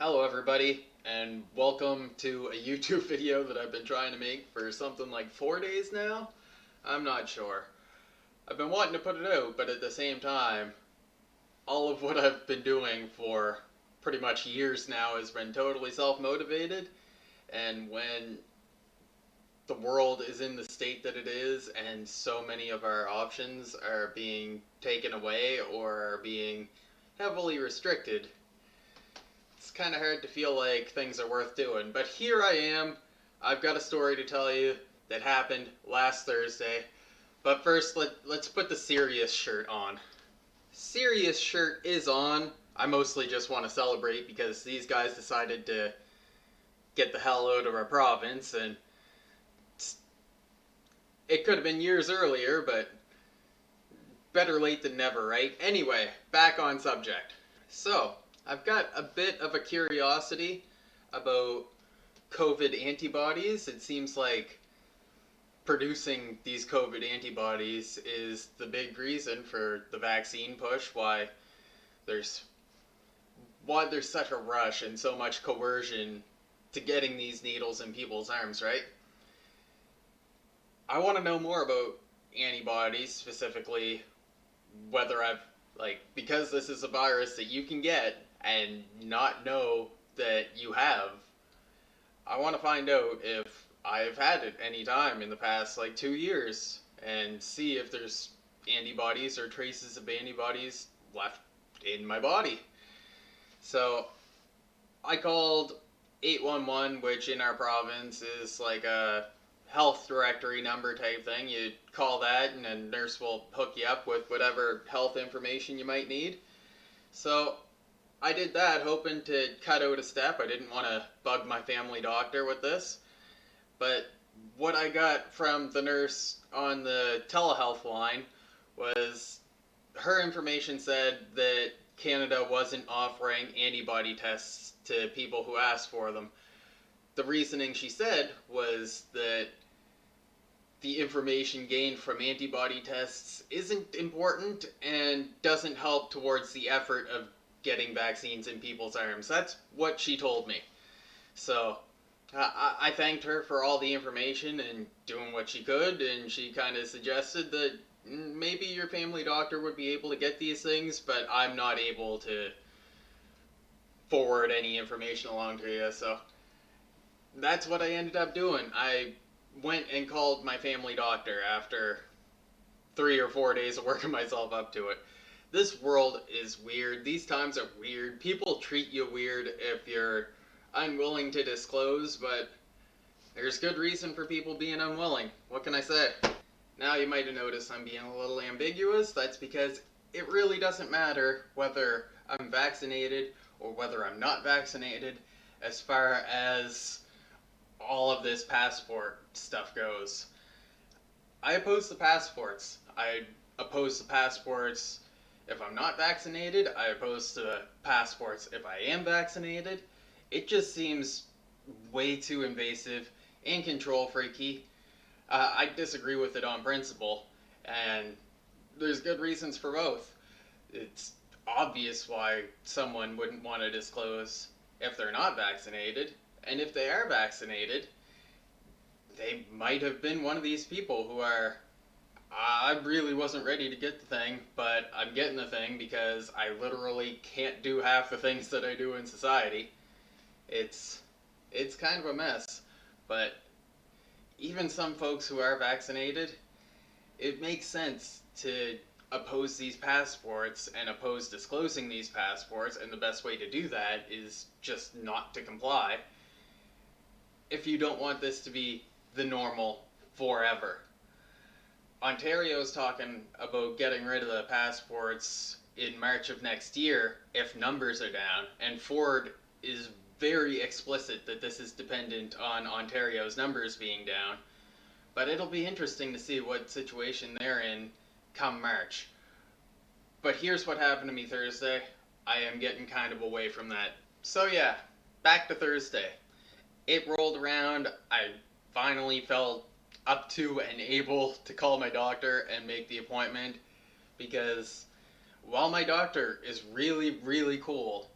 Hello everybody, and welcome to a YouTube video that I've been trying to make for something like 4 days now. I'm not sure. I've been wanting to put it out, but at the same time, all of what I've been doing for pretty much years now has been totally self-motivated, and when the world is in the state that it is and so many of our options are being taken away or are being heavily restricted, it's kind of hard to feel like things are worth doing. But here I am. I've got a story to tell you that happened last Thursday. But first, let's put the serious shirt on. Serious shirt is on. I mostly just want to celebrate because these guys decided to get the hell out of our province, and it could have been years earlier, but better late than never, right? Anyway, back on subject. So, I've got a bit of a curiosity about COVID antibodies. It seems like producing these COVID antibodies is the big reason for the vaccine push, there's why there's such a rush and so much coercion to getting these needles in people's arms, right? I want to know more about antibodies, specifically whether I've, because this is a virus that you can get and not know that you have. I want to find out if I've had it any time in the past 2 years and see if there's antibodies or traces of antibodies left in my body. So I called 811, which in our province is like a health directory number type thing. You call that and a nurse will hook you up with whatever health information you might need. So I did that hoping to cut out a step. I didn't want to bug my family doctor with this. But what I got from the nurse on the telehealth line was her information said that Canada wasn't offering antibody tests to people who asked for them. The reasoning she said was that the information gained from antibody tests isn't important and doesn't help towards the effort of getting vaccines in people's arms. That's what she told me. So I thanked her for all the information and doing what she could, and she kind of suggested that maybe your family doctor would be able to get these things, but I'm not able to forward any information along to you. So that's what I ended up doing. I went and called my family doctor after 3 or 4 days of working myself up to it. This world is weird. These times are weird. People treat you weird if you're unwilling to disclose, but there's good reason for people being unwilling. What can I say? Now you might have noticed I'm being a little ambiguous. That's because it really doesn't matter whether I'm vaccinated or whether I'm not vaccinated as far as all of this passport stuff goes. I oppose the passports. I oppose the passports if I'm not vaccinated. I oppose the passports if I am vaccinated. It just seems way too invasive and control freaky. I disagree with it on principle, and there's good reasons for both. It's obvious why someone wouldn't want to disclose if they're not vaccinated, and if they are vaccinated, they might have been one of these people who are, I really wasn't ready to get the thing, but I'm getting the thing because I literally can't do half the things that I do in society. It's it's kind of a mess, but even some folks who are vaccinated, it makes sense to oppose these passports and oppose disclosing these passports, and the best way to do that is just not to comply if you don't want this to be the normal forever. Ontario's talking about getting rid of the passports in March of next year if numbers are down, and Ford is very explicit that this is dependent on Ontario's numbers being down. But it'll be interesting to see what situation they're in come March. But here's what happened to me Thursday. I am getting kind of away from that. So yeah, back to Thursday. It rolled around. I finally felt up to and able to call my doctor and make the appointment because while my doctor is really, really cool,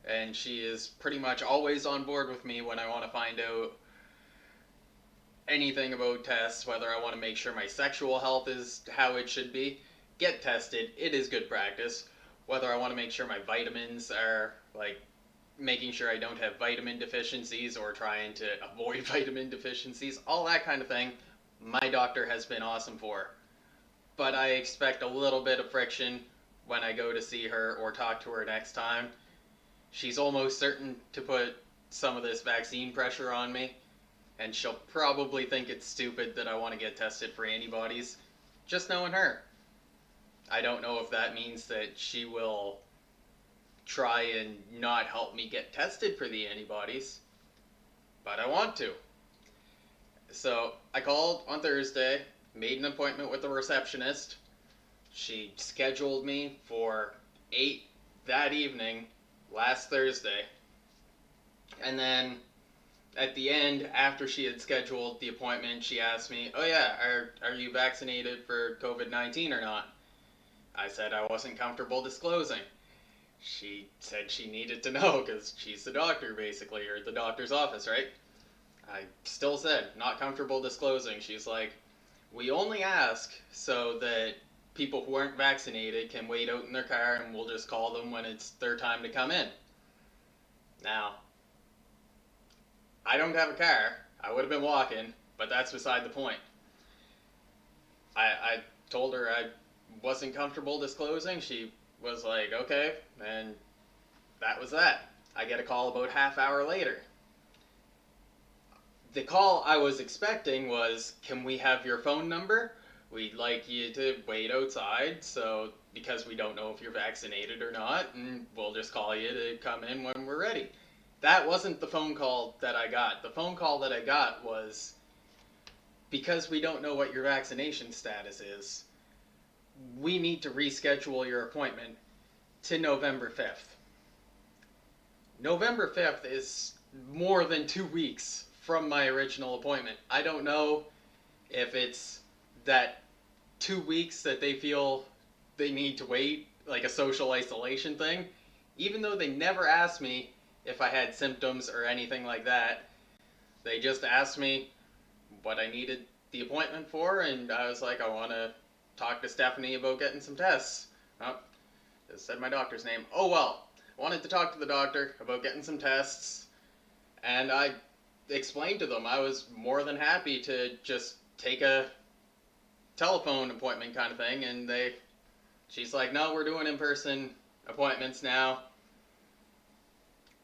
and she is pretty much always on board with me when I want to find out anything about tests, whether I want to make sure my sexual health is how it should be. Get tested, it is good practice. Whether I want to make sure my vitamins are, like, making sure I don't have vitamin deficiencies or trying to avoid vitamin deficiencies, all that kind of thing, my doctor has been awesome for. But I expect a little bit of friction when I go to see her or talk to her next time. She's almost certain to put some of this vaccine pressure on me, and she'll probably think it's stupid that I want to get tested for antibodies. Just knowing her. I don't know if that means that she will try and not help me get tested for the antibodies, but I want to. So I called on Thursday, made an appointment with the receptionist. She scheduled me for 8 that evening, last Thursday. And then at the end, after she had scheduled the appointment, she asked me, "Oh yeah, are you vaccinated for COVID-19 or not?" I said I wasn't comfortable disclosing. She said she needed to know because she's the doctor, basically, or the doctor's office, right? I still said, not comfortable disclosing. She's like, "We only ask so that people who aren't vaccinated can wait out in their car and we'll just call them when it's their time to come in." Now, I don't have a car. I would have been walking, but that's beside the point. I told her I wasn't comfortable disclosing. She was like, "Okay," and that was that. I get a call about half hour later. The call I was expecting was, "Can we have your phone number? We'd like you to wait outside, so because we don't know if you're vaccinated or not, and we'll just call you to come in when we're ready." That wasn't the phone call that I got. The phone call that I got was, "Because we don't know what your vaccination status is, we need to reschedule your appointment to November 5th. November 5th is more than 2 weeks from my original appointment. I don't know if it's that 2 weeks that they feel they need to wait, like a social isolation thing. Even though they never asked me if I had symptoms or anything like that, they just asked me what I needed the appointment for, and I was like, I want to talk to Stephanie about getting some tests. Oh, just said my doctor's name. Oh well, I wanted to talk to the doctor about getting some tests, and I explained to them I was more than happy to just take a telephone appointment kind of thing, and she's like, "No, we're doing in-person appointments now."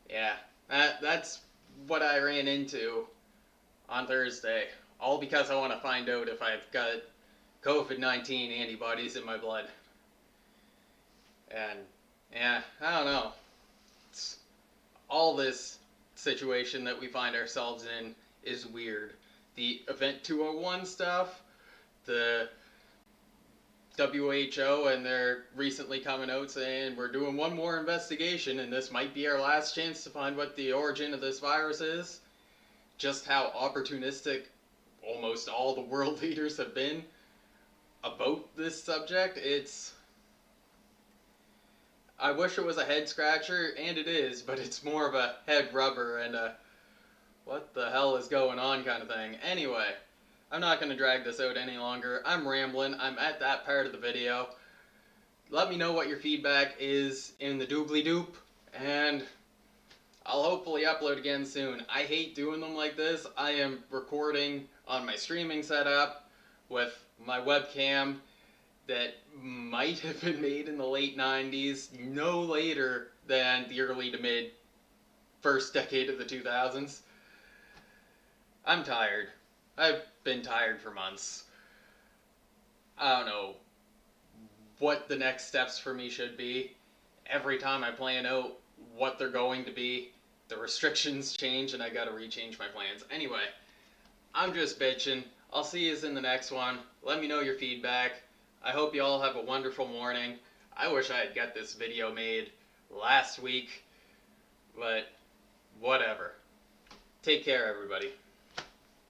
Yeah, that's what I ran into on Thursday, all because I want to find out if I've got COVID-19 antibodies in my blood. And yeah, I don't know. It's, all this situation that we find ourselves in is weird. The Event 201 stuff, the WHO, and they're recently coming out saying we're doing one more investigation and this might be our last chance to find what the origin of this virus is. Just how opportunistic almost all the world leaders have been about this subject. I wish it was a head scratcher, and it is, but it's more of a head rubber and a what the hell is going on kind of thing. Anyway, I'm not going to drag this out any longer. I'm rambling. I'm at that part of the video. Let me know what your feedback is in the doobly-doop, and I'll hopefully upload again soon. I hate doing them like this. I am recording on my streaming setup with my webcam that might have been made in the late 90s, no later than the early to mid first decade of the 2000s. I'm tired. I've been tired for months. I don't know what the next steps for me should be. Every time I plan out what they're going to be, the restrictions change and I gotta rechange my plans. Anyway, I'm just bitching. I'll see you in the next one. Let me know your feedback. I hope you all have a wonderful morning. I wish I had got this video made last week, but whatever. Take care, everybody.